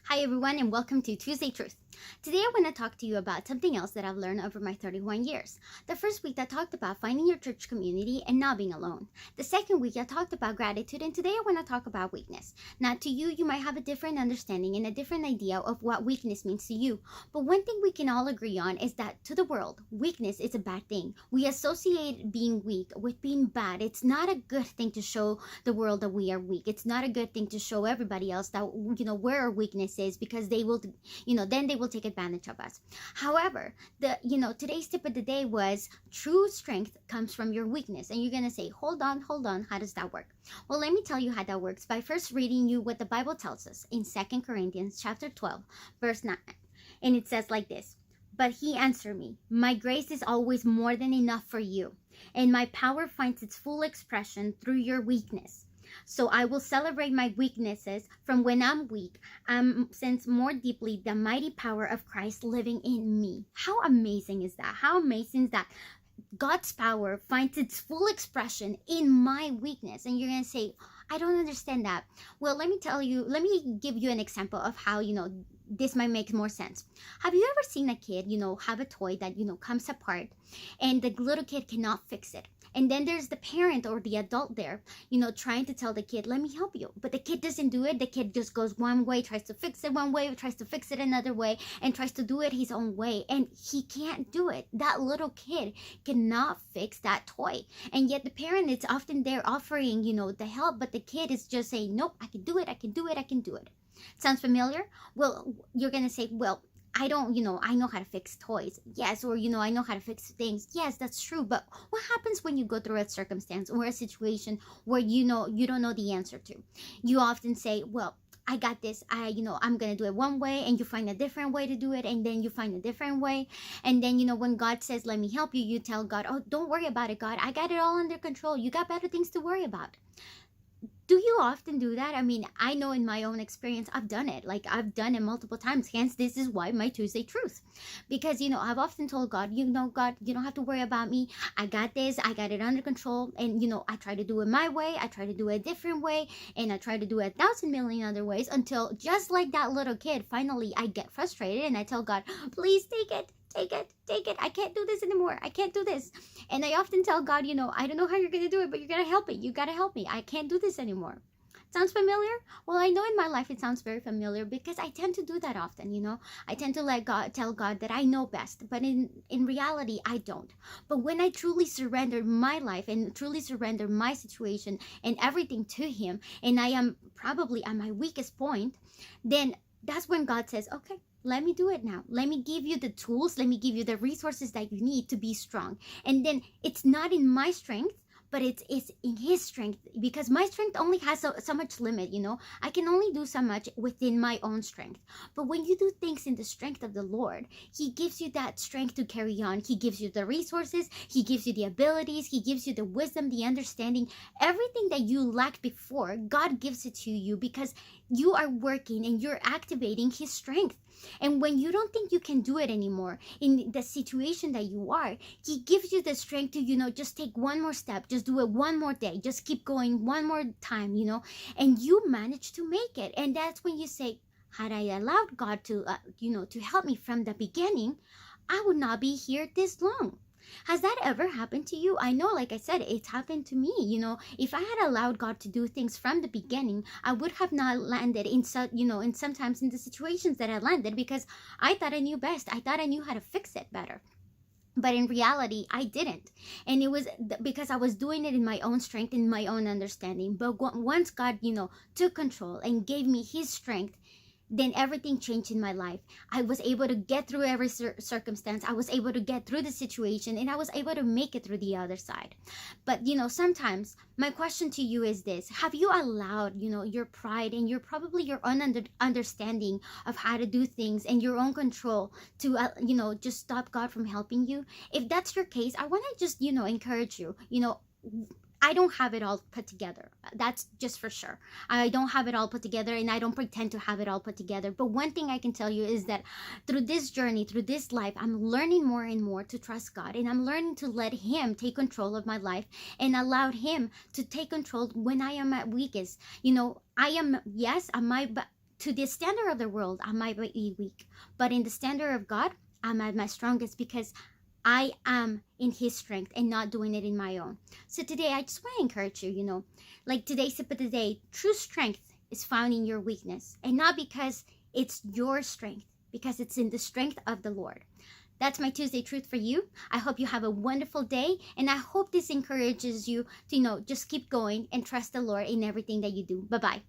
Hi everyone and welcome to Tuesday Truth. Today I want to talk to you about something else that I've learned over my 31 years. The first week I talked about finding your church community and not being alone. The second week I talked about gratitude, and today I want to talk about weakness. Now to you, you might have a different understanding and a different idea of what weakness means to you. But one thing we can all agree on is that to the world, weakness is a bad thing. We associate being weak with being bad. It's not a good thing to show the world that we are weak. It's not a good thing to show everybody else that where our weakness is, because they will then they will take advantage of us. However, today's tip of the day was true strength comes from your weakness. And you're gonna say, hold on, how does that work? Well, let me tell you how that works by first reading you what the Bible tells us in 2 Corinthians chapter 12, verse 9. And it says like this: but he answered me, my grace is always more than enough for you, and my power finds its full expression through your weakness. So I will celebrate my weaknesses from when I'm weak, sense more deeply the mighty power of Christ living in me. How amazing is that? How amazing is that? God's power finds its full expression in my weakness. And you're going to say, I don't understand that. Well, let me give you an example of how, this might make more sense. Have you ever seen a kid, have a toy that, comes apart and the little kid cannot fix it? And then there's the parent or the adult there, trying to tell the kid, let me help you. But the kid doesn't do it. The kid just goes one way, tries to fix it one way, tries to fix it another way, and tries to do it his own way. And he can't do it. That little kid cannot fix that toy. And yet the parent is often there offering, the help, but the kid is just saying, nope, I can do it, I can do it, I can do it. Sounds familiar? Well, you're going to say, well, I don't, I know how to fix toys. Yes. Or, I know how to fix things. Yes, that's true. But what happens when you go through a circumstance or a situation where, you don't know the answer to? You often say, well, I got this. I'm going to do it one way, and you find a different way to do it. And then you find a different way. And then, when God says, let me help you, you tell God, oh, don't worry about it, God. I got it all under control. You got better things to worry about. Do you often do that? I mean, I know in my own experience, I've done it. Like, I've done it multiple times. Hence, this is why my Tuesday Truth. Because, I've often told God, God, you don't have to worry about me. I got this. I got it under control. And, I try to do it my way. I try to do it a different way. And I try to do it 1,000 million other ways until, just like that little kid, finally I get frustrated and I tell God, please take it. Take it. I can't do this anymore. I can't do this. And I often tell God, I don't know how you're going to do it, but you're going to help me. You got to help me. I can't do this anymore. Sounds familiar? Well, I know in my life it sounds very familiar because I tend to do that often, I tend to tell God that I know best, but in reality, I don't. But when I truly surrender my life and truly surrender my situation and everything to Him, and I am probably at my weakest point, then that's when God says, okay, let me do it now. Let me give you the tools. Let me give you the resources that you need to be strong. And then it's not in my strength, but it's in His strength, because my strength only has so much limit, I can only do so much within my own strength. But when you do things in the strength of the Lord, He gives you that strength to carry on. He gives you the resources. He gives you the abilities. He gives you the wisdom, the understanding. Everything that you lacked before, God gives it to you because you are working and you're activating His strength. And when you don't think you can do it anymore in the situation that you are, He gives you the strength to, just take one more step, just do it one more day, just keep going one more time, and you manage to make it. And that's when you say, had I allowed God to, to help me from the beginning, I would not be here this long. Has that ever happened to you? I know, like I said, it's happened to me. If I had allowed God to do things from the beginning, I would have not landed in sometimes in the situations that I landed because I thought I knew best. I thought I knew how to fix it better. But in reality, I didn't. And it was because I was doing it in my own strength, in my own understanding. But once God, took control and gave me His strength, then everything changed in my life. I was able to get through every circumstance. I was able to get through the situation, and I was able to make it through the other side. But, sometimes my question to you is this: have you allowed, your pride and your own understanding of how to do things and your own control to, just stop God from helping you? If that's your case, I want to just, encourage you, I don't have it all put together. That's just for sure. I don't have it all put together, and I don't pretend to have it all put together. But one thing I can tell you is that through this journey, through this life, I'm learning more and more to trust God, and I'm learning to let Him take control of my life and allow Him to take control when I am at weakest. I might To the standard of the world, I might be weak, but in the standard of God, I'm at my strongest because I am in His strength and not doing it in my own. So today, I just want to encourage you, like today's sip of the day, true strength is found in your weakness, and not because it's your strength, because it's in the strength of the Lord. That's my Tuesday truth for you. I hope you have a wonderful day, and I hope this encourages you to, just keep going and trust the Lord in everything that you do. Bye-bye.